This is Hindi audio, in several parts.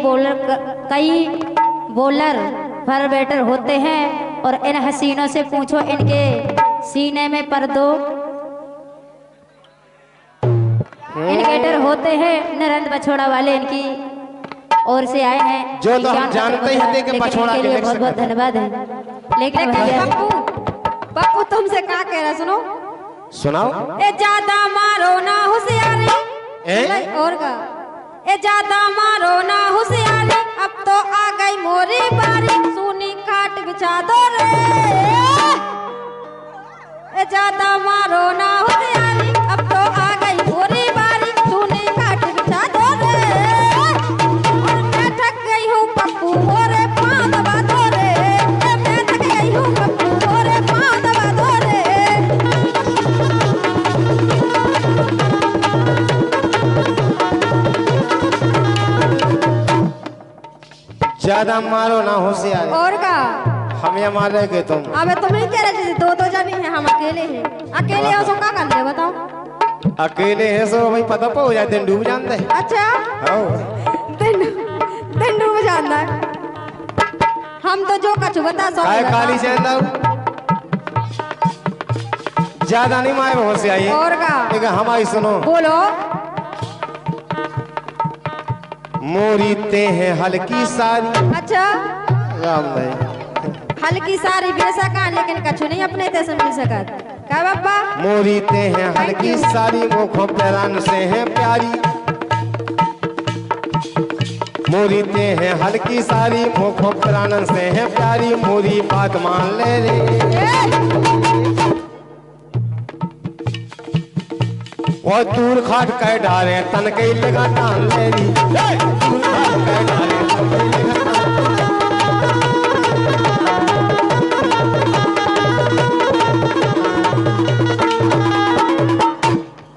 कई बॉलर पर बैटर होते हैं और इन हसीनों से पूछो इनके सीने में पर्दों इंडिकेटर होते हैं। नरेंद्र बछोड़ा वाले इनकी ओर से आए हैं जो तो हम जानते ही थे कि बछोड़ा के लिए बहुत बहुत धन्यवाद है। लेकिन पप्पू तुमसे क्या कह रहा सुनो सुनाओ। ए ज्यादा मारो ना होशियारी और का ए ज्यादा मारो ना होशियारी अब तो आ गई मोरी बारी सुनी खाट बिछा दो रे। ए ज्यादा मारो ना होशियारी अब तो आ गई मोरी बारी सुनी खाट बिछा दो रे। और मैं थक गई हूँ पप्पू मोरे पाँव दबा दो रे। मैं थक गई हूँ पप्पू मोरे पाँव दबा दो रे। ज्यादा मारो ना होशियार और का हम ये मार रहे के तुम। अबे तुम नहीं कह रहे थे दो जने हैं हम अकेले हैं। अकेले हो तो क्या कर रहे बताओ। अकेले है सो भाई पता हो जाते हैं डूब जानते हैं। अच्छा दिन डूब जाता है। हम तो जो कछु बता सो काली चंदा ज्यादा नहीं मारे होशियार और का लेकिन हमारी सुनो बोलो। मोरी ते हैं हल्की सारी। अच्छा राम भाई हल्की सारी बेसका लेकिन कछु नहीं अपने ते समझ सकत क्या बाबा। मोरी ते हैं हल्की सारी मुखों पैरान से हैं प्यारी। मोरी ते हैं हल्की सारी मुखों पैरान से हैं प्यारी। मोरी बात मान ले रे और दूर खाट कह डाले तन के लगा टान ले री। दूर खाट कह डाले तन के लगा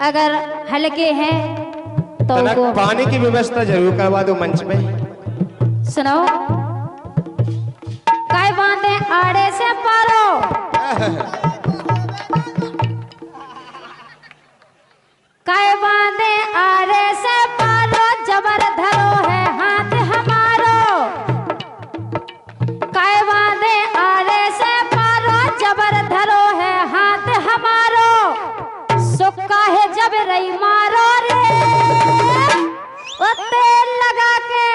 अगर हल्के हैं तो उनको पानी की व्यवस्था जरूर करवा दो मंच में। सुनो काय बांधे आड़े से पारो काय बांधे आड़े से पारो जबर धरो है हाथ हमारो। काय बांधे आड़े से पारो जबर धरो है हाथ हमारो। सुक्का है जब रही मारो रे वो तेल लगा के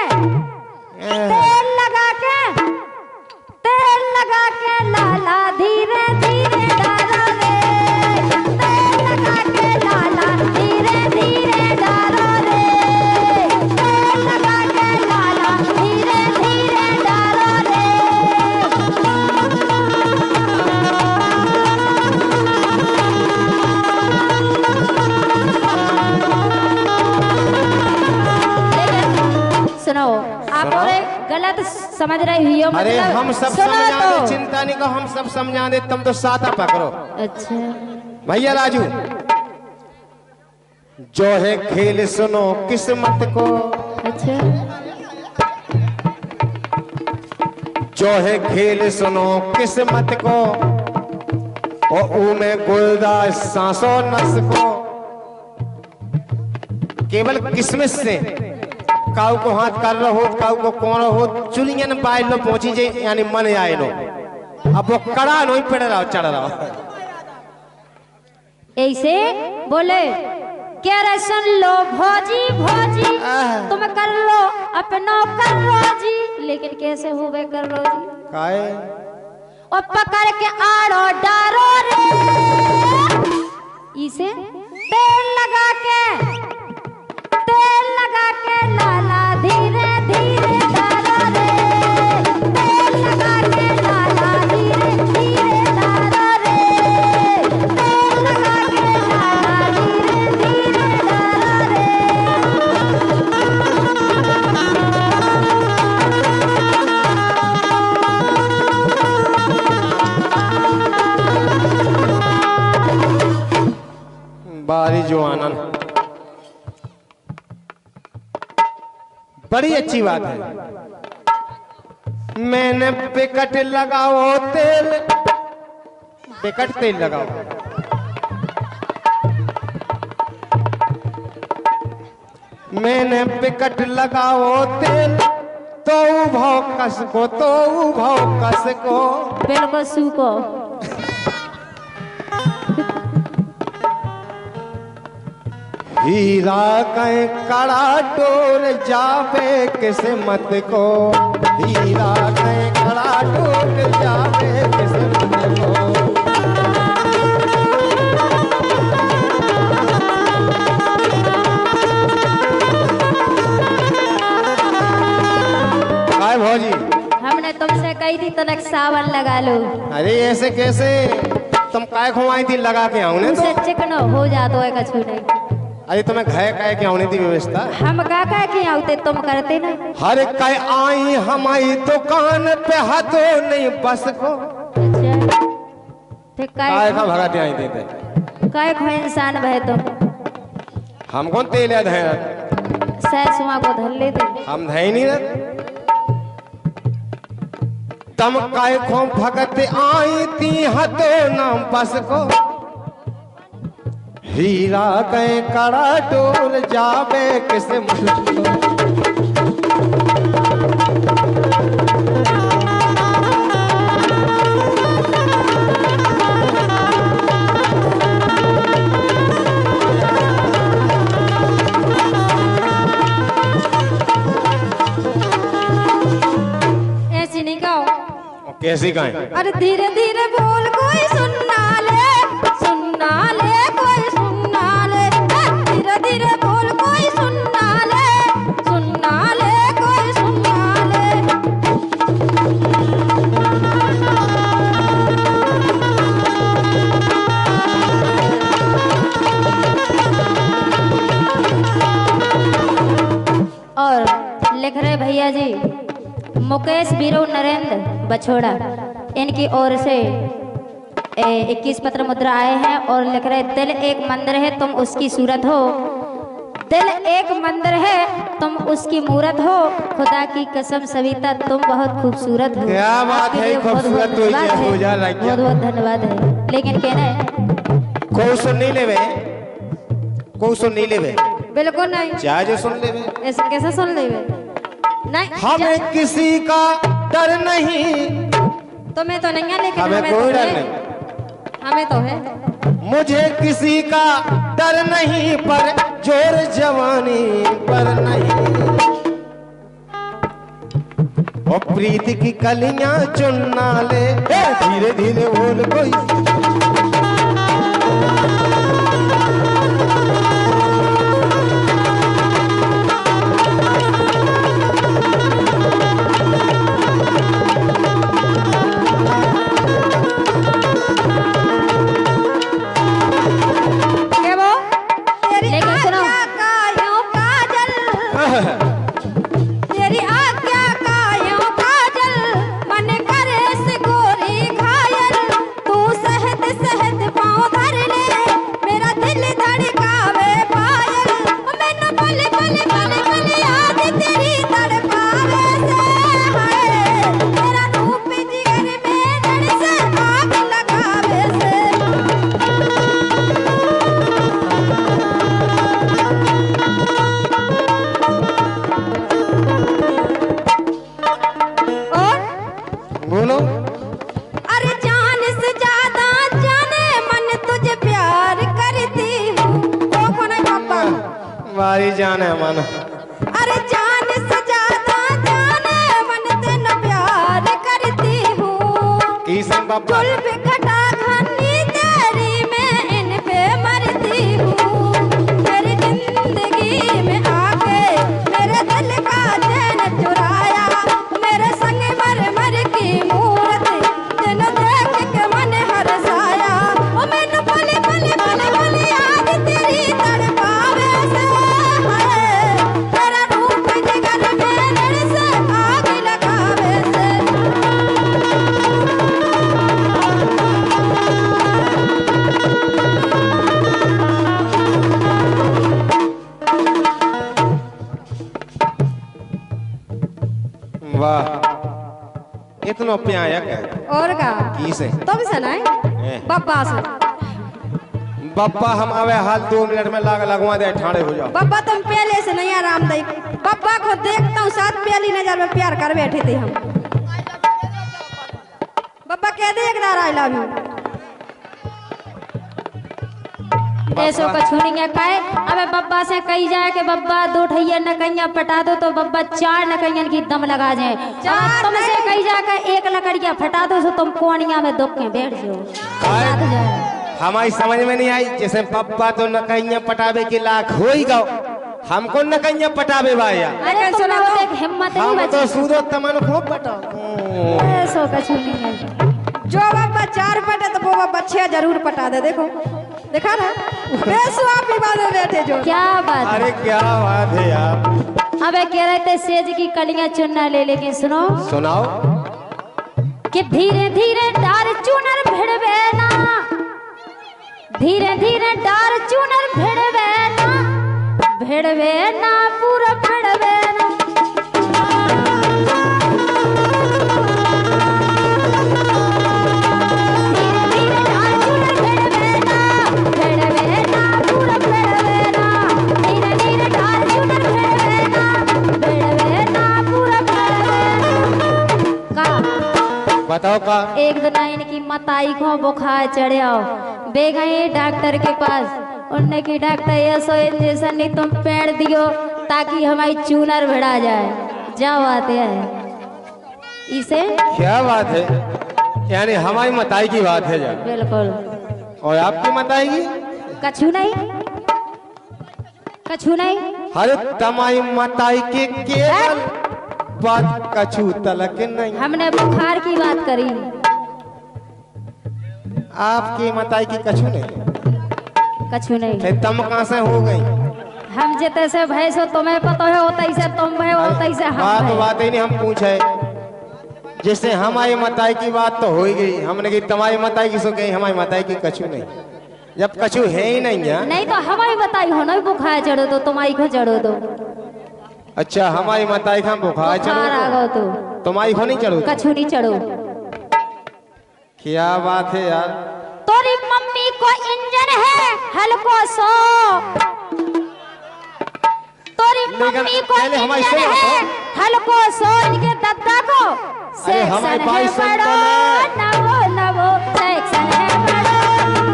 लाला धीरे धीरे डालो रे। तेल लगा के लाला धीरे धीरे डालो रे। तेल लगा के लाला धीरे धीरे डालो रे। सुनो आप और गलत समझ रही हो। अरे मतलब हम सब सुनो समझा तो। दे चिंता नहीं को हम सब समझा दे तुम तो साथा पकड़ो। अच्छा भैया राजू जो है खेल सुनो किस्मत को। अच्छा जो है खेल सुनो किस्मत को और उमे गुलदार सांसों नस को। केवल किस्मत से काऊ को हाथ कर रहो काऊ को कौन हो चुलियन पाए लो पहुंची जाए यानी मन आए लो। अब वो कड़ा नो पड़ रहा चढ़ रहा ऐसे बोले क्या रे सुन लो भौजी भौजी तुम कर लो अपनो कर लो जी। लेकिन कैसे हुए कर लो जी काहे और पकड़ के आड़ो डारो रे। इसे तेल लगा के लाला धीरे धीरे डालो रे। तेल लगा के लाला धीरे धीरे डालो रे। तेल लगा के लाला धीरे धीरे डालो रे। बारी जो आनंद बड़ी अच्छी बात है। मैंने पिकट लगाओ तेल पिकट तेल लगाओ। मैंने पिकट लगाओ तेल तो भाव कस को तो भाव कस को बिल्कुल सूको। हीरा कहीं कड़ा टोर जावे किस्मत को, हीरा कहीं कड़ा टोर जावे किस्मत को। काय भौजी हमने तुमसे कही थी तनक सावन लगा लो। अरे ऐसे कैसे, तुम काय खुआई थी लगा के आऊने तो। उसे चिकनो हो जातो है कछु नहीं। अरे तुम्हें घय काय के आउने थी व्यवस्था। हम का के आते तुम करते ना। हर काय आई हमारी दुकान पे हाथों नहीं बस को। अच्छा फिर काय का भगाते आई देते। काय खो इंसान भय तुम। हम कौन तेल है धैर्य सैसुआ को धर लेते। हम धै नहीं रह। तम काय खो भगत आई थी हतो नाम बस को, हीरा कहीं कड़ा डोल जावे किस्मत को। ऐसी नहीं गाओ। कैसी गाएं? अरे धीरे धीरे बोल कोई सुनना ले, सुनना ले कोई सुनना ले। धीरे धीरे बोल कोई सुनना ले, सुनना ले कोई सुनना ले। और लिख रहे भैया जी मुकेश बीरो नरेंद्र बछोड़ा, इनकी ओर से 21 पत्र मुद्रा आए हैं और लिख रहे दिल एक मंदिर है तुम उसकी सूरत हो, दिल एक मंदिर है तुम उसकी मूरत हो, खुदा की कसम सविता तुम बहुत खूबसूरत हो। क्या बात है, खूबसूरत तो ये हो जा रहा है। बहुत बहुत धन्यवाद है। लेकिन कहना है को सुन नहीं लेवे, को सुन नहीं लेवे, बिल्कुल नहीं। चाहे जो सुन लेवे। ऐसे कैसे सुन लेवे? नहीं हमें किसी का डर नहीं, तुम्हें तो नहीं है लेकिन हमें हमें कोई तो डर है। नहीं। हमें तो है। मुझे किसी का डर नहीं पर जोर जवानी पर नहीं। ओ प्रीत की कलियां चुनना ले, धीरे धीरे बोल कोई। तेरी आज्ञा का यूं काजल, मन करे से गोरी घायल। तू सहद सहद पाँव धर ले, मेरा दिल धड़कावे पायल। मैनू बोले बोले बोले बोले याद तेरी तड़पावे से है। तेरा रूप जिगर में जड़ से आग लगावे से। बोलो। अरे जान से ज्यादा जाने मन तुझे प्यार करती हूँ। ओ कौन है पापा? हमारी जान है मन। अरे जान से ज्यादा जाने मन तेरा प्यार करती हूँ। किसन बाबा फूल पे खटा घनी तेरी मैं इन पे मरती हूँ। मेरी जिंदगी में आके मेरे दिल का चैन चुराया। मेरे संग मर मर की मूरत दिन देख के मन हरसाया। ओ मैनू बोले बोले बोले बोले याद तेरी तड़पावे से है। तेरा रूप जिगर में जड़ से आग लगावे से। वाह, इतना प्यायक है। और का की से तुम सुनाए हैं। बब्बा से। बप्पा हम आवे हाल 2 मिनट में लगवा दे, ठाणे हो जाओ। बब्बा तुम पहले से नहीं आराम दई। बब्बा को देखता हूँ साथ पहली नजर में प्यार कर बैठे थे हम। बब्बा कह दे एक बार आई लव यू। ऐसो कछु नहीं है काहे। अबे बब्बा से कही जाए कि बब्बा 2 ठैया नकैया पटा दो तो बब्बा 4 नकैयन की दम लगा जाए। अब तुमसे कही जाके 1 लकड़िया फटा दो तो तुम कोनिया में दुख के बैठ जाओ। हमारी समझ में नहीं आई। जैसे पप्पा तो नकैया पटावे के लाख हो ही गो, हमको नकैया पटावे भाया। अरे सुनो एक हिम्मत नहीं हम तो बची। सूदो तमन को पटा। ऐसो कछु नहीं है। जो बब्बा 4 पटे तो वो बब्बा 6 जरूर पटा दे। देखो देखा ना बेसुआ विवाद में बैठे जो। क्या बात है? अरे क्या बात है यार। अबे कह रहे थे सेज की कलियां चुनना ले, लेकिन सुनो सुनाओ कि धीरे धीरे डार चुनर भिड़वे ना, धीरे धीरे डार चुनर भिड़वे ना, भिड़वे ना पूरा भिड़वे ना। बताओ का। एक दिन इनकी मताई को बुखार चढ़ा, बे गए डॉक्टर के पास। उनने की डॉक्टर ऐसो इंजेक्शन नहीं तुम पेड़ दियो ताकि हमारी चूनर भिड़ा जाए। जाओ आते हैं इसे। क्या बात है, यानी हमारी मताई की बात है यार। बिल्कुल। और आपकी मताई की कछु नहीं, कछु नहीं। अरे तमाई मताई के केवल बात कछु तलक नहीं। हमने बुखार की बात करी। आपकी मताई की कछु नहीं। कछु नहीं। फिर तम कहाँ से हो गई? हम जिते से भैंस हो तुम्हें पता है, होता ही से तुम भय होता ही से हम बात भय। बात ही नहीं, हम पूछे जैसे हमारी मताई की बात तो हो ही गई। हमने की तुम्हारी मताई की सो गई, हमारी मताई की कछु नहीं। जब कछु है ही नहीं है। नहीं तो हमारी बताई हो ना बुखार चढ़ो तो तुम्हारी को चढ़ो दो। अच्छा हमारी मताई का बुखार बुखार आ चढ़ो गो तो तुम्हारी को नहीं चढ़ो। कछु नहीं चढ़ो। क्या बात है यार। तोरी मम्मी को इंजन है हल्को सो, तोरी मम्मी को पहले हमारी इंजन सुनो है तो। हल्को सो। इनके दादा को अरे हमारी सेक्शन बाई है सुन बड़ो, तो नवो नवो सेक्शन है बड़ो,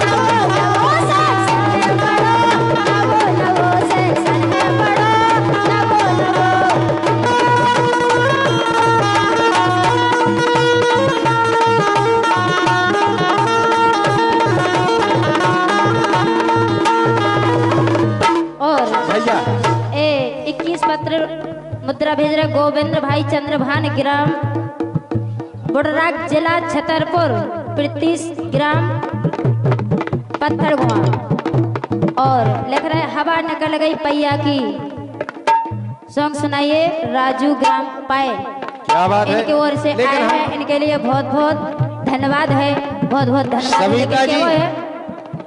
नवो नवो सेक्शन है बड़ो, नवो नवो सेक्शन है बड़ो, नवो नवो। और भैया 21 पत्र मुद्रा भेज रहे गोविंद भाई चंद्रभान ग्राम बुडराग जिला छतरपुर 35 ग्राम पत्थरगुआ। और लिख रहे हवा निकल गई पैया की। सॉन्ग सुनाइए राजू ग्राम पाए। क्या बात है। इनकी ओर से लेकिन आए हम- हैं, इनके लिए बहुत बहुत धन्यवाद है, बहुत बहुत धन्यवाद। सविता लेकिन जी वो है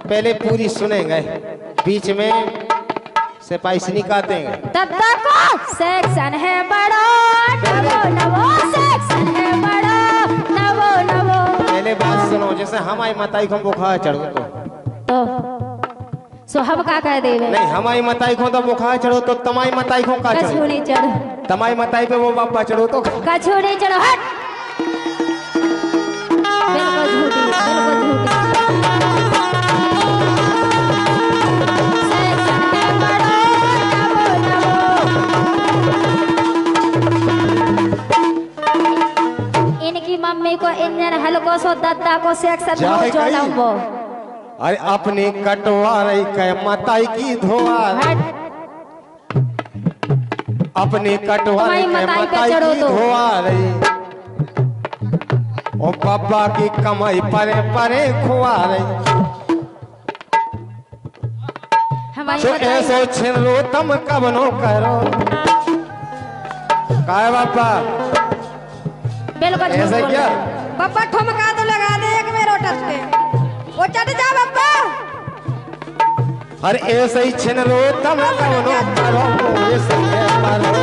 पहले पूरी सुनेंगे, बीच में सिपाही से निकालेंगे। दद्दा को सेक्शन है बड़ा, नवो नवो सेक्शन है बड़ा, नवो नवो। पहले बात सुनो, जैसे हमारी मताई को बुखार चढ़ो तो सो हम का कह देवे। नहीं, हमारी मताई को तो बुखार चढ़ो तो तुम्हारी मताई को का कछु चढ़ो? नहीं चढ़ो, तुम्हारी मताई पे वो बापा चढ़ो तो कछु नहीं चढ़ो। हट बिल्कुल झूठी, बिल्कुल झूठी। सेक्शन है बड़ा, नवो नवो। इनकी मम्मी को इंजन हल्को सो, दद्दा को सेक्शन हो जाए जो गई। लंबो। अरे अपनी कटवा रही के मताई की धोआ, हट अपनी कटवा तुम्हारी रही के मताई पे मताई चढ़ो की तो। धोआ रही। ओ बाबा की कमाई परे परे खुआ रही। हमारी सो मताई- ऐसो छिनो तम कब नो करो। काय बापा बिल्कुल झूठ ऐसा बोल क्या? रहे हो। बब्बा ठुमका तो लगा दे एक में रोटस पे। वो चट जा बब्बा। अरे ऐसे ही छिनो तम कब नो करो। ऐसे है करो।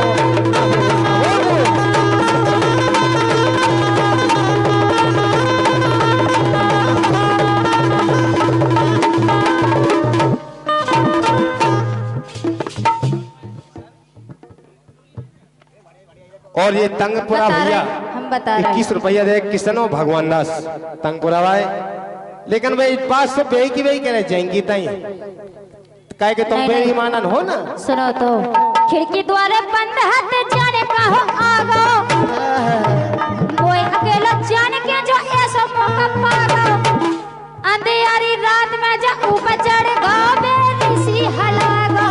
और ये तंगपुरा बता रहे भैया हैं, हम बता रहे हैं। 21 रुपया दे किसनो भगवान दास तंगपुरा भाई। लेकिन भाई बात सब बे की वही कह रहे जाएंगी तई कहे कि तुम नहीं, नहीं। बेईमानन हो ना। सुनो तो खिड़की द्वारे बंद हाथ जाने का हो आगो कोई अकेला जाने के जो ऐसा मौका पागो अंधेरी रात में जा ऊपर चढ़ गो बेरी सी हलागो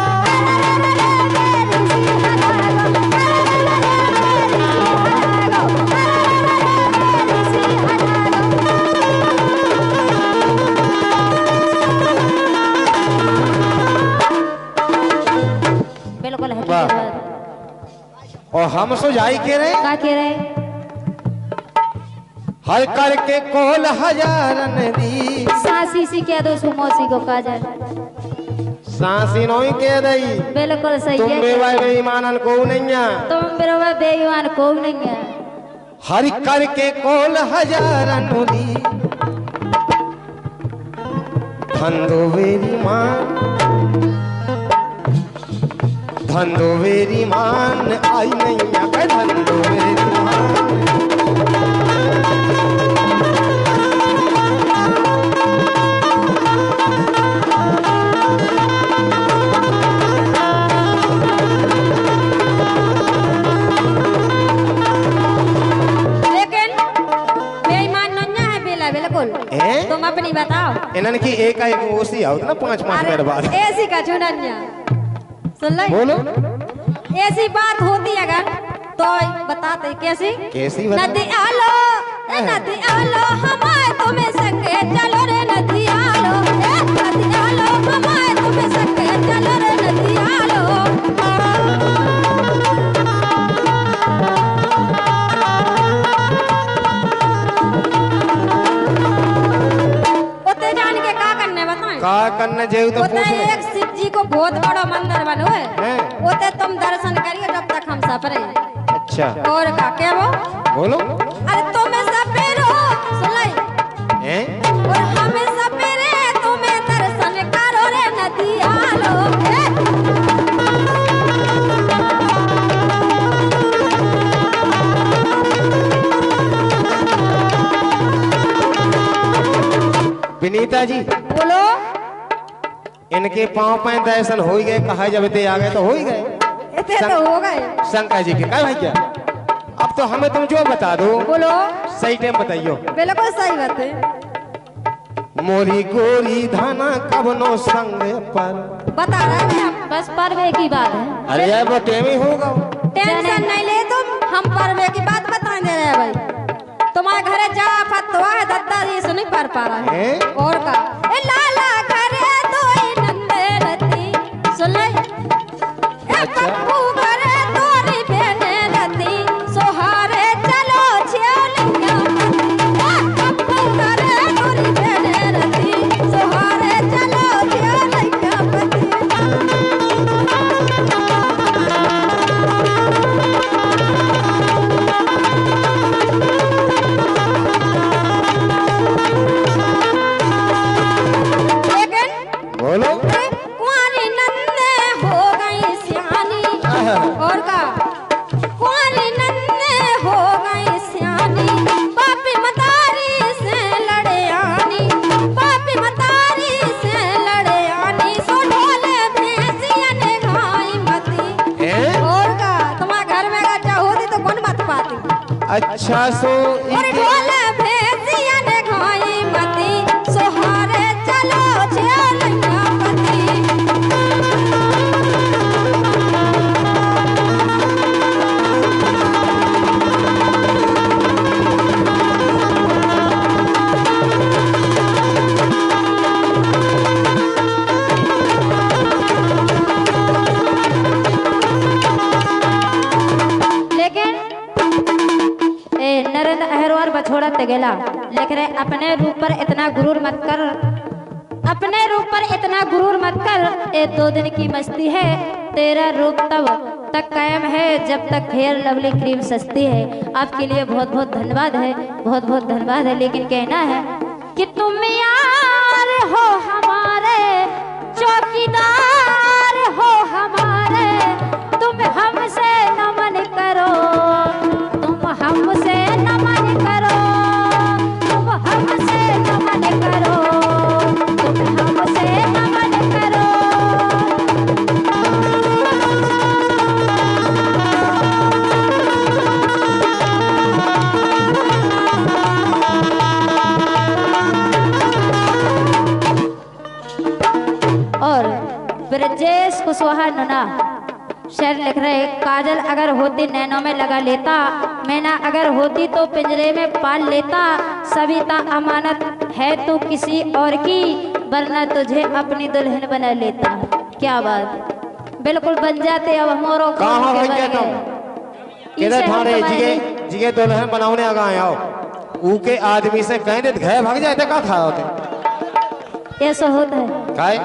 बेरी सी हलागो बेरी सी हलागो बिल्कुल है वाह। और हम सो जाई के रहे क्या कह रहे हर करके कोल हजारन दी सासी सी कह दो सुमोसी को कहा जाए सांसी नोई के दई बिल्कुल सही तुम है बेवाई बेईमानन को नहीं है। तुम बिरवा बेईमान को नहीं है हर करके कोल हजारन दी धंधो वेरी मान धंधो वेरी मान आई नहीं है धंधो वेरी मान। लेकिन बेईमान नहीं है बेला बिल्कुल हैं? तुम अपनी बताओ इन्हन की एक ओसी आओ ना 5-5 मिनट बाद ऐसी का चुनन्या सुन ले बोलो ऐसी बात होती अगर तो बताते कैसी कैसी बता नदी आलो ए नदी आलो हमारे तुम्हें संगे चलो रे नदी आलो ए नदी आलो हमारे तुम्हें संगे चलो रे नदी आलो उते जान के का करने बताएं का करने जेऊ तो उते पूछ ले एक शिव जी को बहुत बड़ा मंदिर बनो है हैं? उते तुम दर्शन करिए जब तक हम सफरे अच्छा और का क्या वो बोलो अरे तुम्हें सपेरो सुनाई हैं और हमें सपेरे तुम्हें दर्शन करो रे नदी आलो ए विनीता जी बोलो इनके पांव पे दर्शन हो ही गए कहा जब ते आ गए तो हो ही गए इतने तो हो गए शंकर जी के क्या भाई क्या अब तो हमें तुम जो बता दो बोलो सही टाइम बताइयो बिल्कुल सही बात है मोरी गोरी धाना कबनो संग पर बता रहे हैं हम बस परवे की बात है अरे यार वो टाइम ही होगा टेंशन नहीं ले तुम हम परवे की बात बता दे रहे हैं भाई तुम्हारे घरे जा फतवा है दद्दा ये सुन नहीं पढ़ पा रहा है हैं? और का ए लाला घरे तो नंदे रती सुन ले ए अच्छा। पप्पू घरे तोरी बहने रती सोहारे चलो छियोलिया पप्पू घरे तोरी बहने रती सोहारे चलो छियोलिया लेकिन बोलो कुंवारी नन्हे हो गई सियानी और का कुंवारी नन्हे हो गई सियानी पापी मतारी से लड़े आनी पापी मतारी से लड़े आनी सो ढोले भैंसिया ने घाई मती हैं? और का तुम्हारे घर में अगर क्या होती तो कौन मत पाती अच्छा सो और ढोले भैंसिया ने घाई मती सोहारे चलो छियोलिया पति लेकिन नरेंद्र अहरवार बछोड़ा तेगेला लिख रहे अपने रूप पर इतना गुरूर मत कर अपने रूप पर इतना गुरूर मत कर ये 2 दिन की मस्ती है तेरा रूप तब तक कायम है जब तक फेयर लवली क्रीम सस्ती है आपके लिए बहुत बहुत धन्यवाद है बहुत बहुत धन्यवाद है लेकिन कहना है कि तुम यार हो हमारे चौकीदार हो हमारे तुम हमसे नमन करो ब्रजेश कुशवाहा नुना शेर लिख रहे, काजल अगर होती नैनों में लगा लेता, मैना अगर होती तो पिंजरे में पाल लेता, सविता अमानत है तू किसी और की, वरना तुझे अपनी दुल्हन बना लेता। क्या बात, बिल्कुल बन जाते अब मोरो कहाँ हो गया तुम? किधर थाने जिगे दुल्हन बनाने आगा आओ ऊके आदमी से कह दे घर भाग जाए तो का था होते ऐसा होता है काय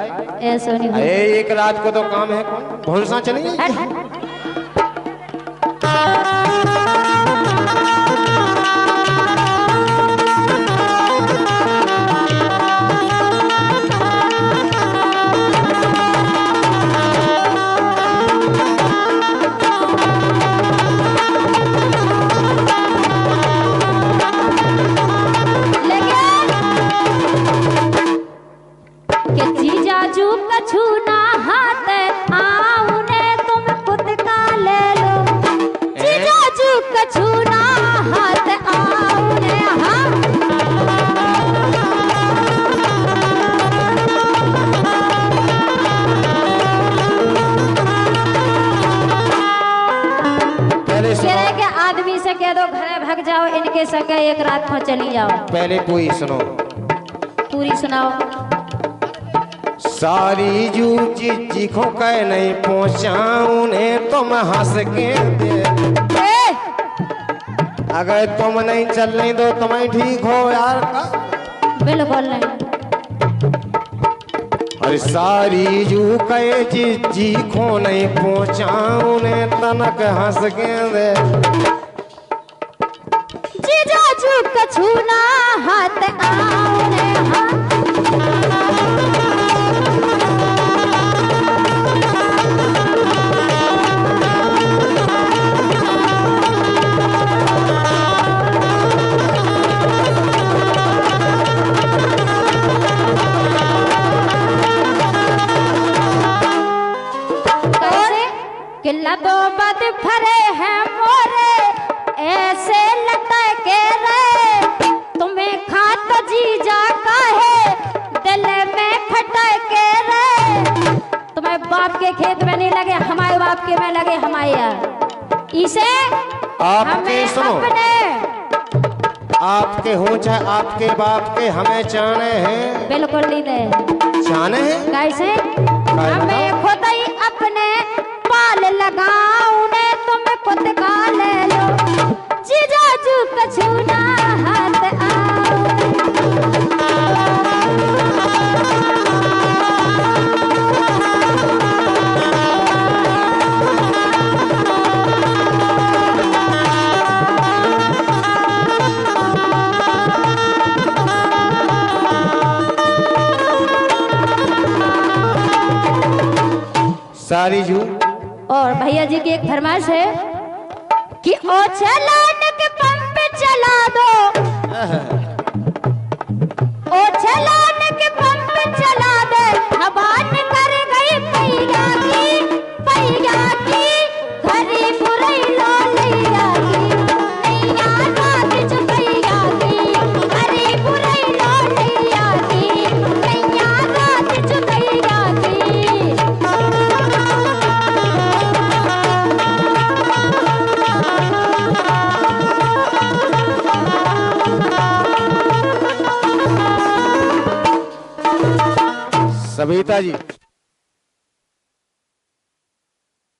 ऐसा नहीं होता। एक रात को तो काम है भोलसा चली हट, हट। जीजाजू कछु ना हाथ आउने तुम खुद का ले लो, जीजाजू कछु ना हाथ आउने हाँ। पहले के आदमी से कह दो घरे भाग जाओ, इनके संग एक रात में चली जाओ। पहले कोई सुनो, पूरी सुनाओ। सारी जू चीखों कह नहीं पहुंचाऊं ने तुम हंस के दे, अगर तुम नहीं चल नहीं दो तुम्हें ठीक हो यार का? बिल्कुल नहीं। अरे सारी जू कहे चीखों नहीं पहुंचाऊं ने तनक हंस के दे, जीजाजू कछु ना हाथ आउने हाँ। किला दो बद भरे हैं मोरे ऐसे लटके रे, तुम्हें खात जीजा का है दिल में खटके रे, तुम्हें बाप के खेत में नहीं लगे हमारे बाप के में लगे हमारे यार, इसे आपके सुनो अपने आपके हो चाहे आपके बाप के हमें चाहने हैं, बिल्कुल नहीं दे चाहने हैं कैसे हमें खुद ही अपने पाल लगाऊं ने तुम खुद का ले लो, जीजाजू कछु ना हाथ सारी जू। और भैया जी की एक फरमाइश है कि ओ चलाने के पंप चला दो, ओ चलाने के पंप चला दे, हवान कर गई पैया की घरी बुरई लो लैया की, नैया रात चुपैया की घरी बुरई लो लैया की, नैया रात चुपैया की। सविता जी